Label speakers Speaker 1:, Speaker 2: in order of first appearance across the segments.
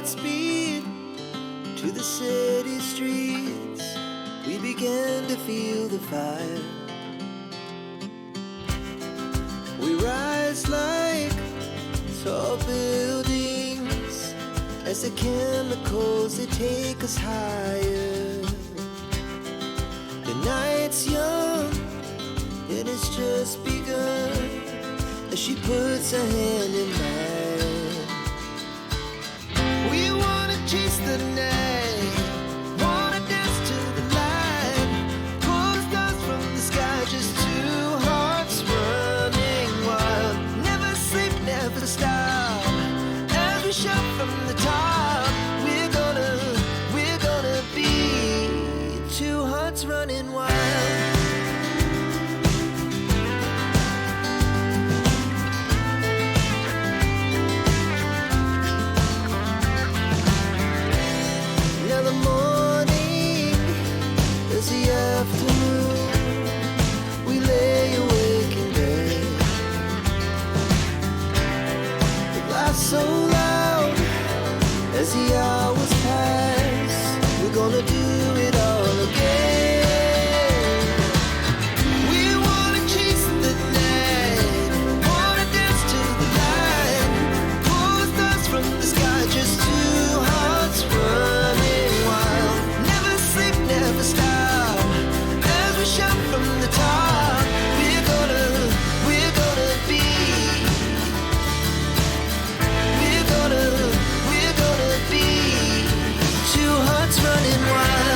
Speaker 1: Godspeed to the city streets. We began to feel the fire. We rise like tall buildings as the chemicals, they take us higher. The night's young and it's just begun as she puts her hand in mine. We wanna chase the night, wanna dance to the light, pull the stars from the sky, just two hearts running wild. Never sleep, never stop, as we shout from the top. We're gonna be two hearts running wild. So loud as the hours pass, we're gonna do it all again. We wanna chase the night, wanna dance to the light, pull the stars from the sky, just two hearts running wild. Never sleep, never stop, as we shout from the top. We're gonna be running wild.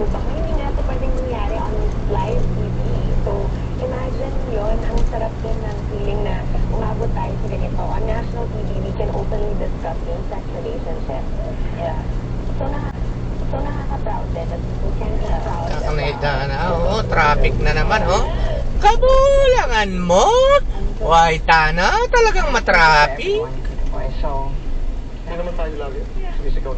Speaker 2: baka hindi na ito pwedeng mangyari on live TV. So, imagine yon ang sarap din ng feeling na umabot tayo sa ganito. On national TV, we can openly discuss same-sex relationships. Yeah. So nakaka-proud din that we can be proud.
Speaker 3: Kakameda na, oh, traffic na naman, oh. Kabulangan mo? Why, Tana, talagang matraffic.
Speaker 4: Okay, so, hindi naman tayo lagi. Sige, sigaw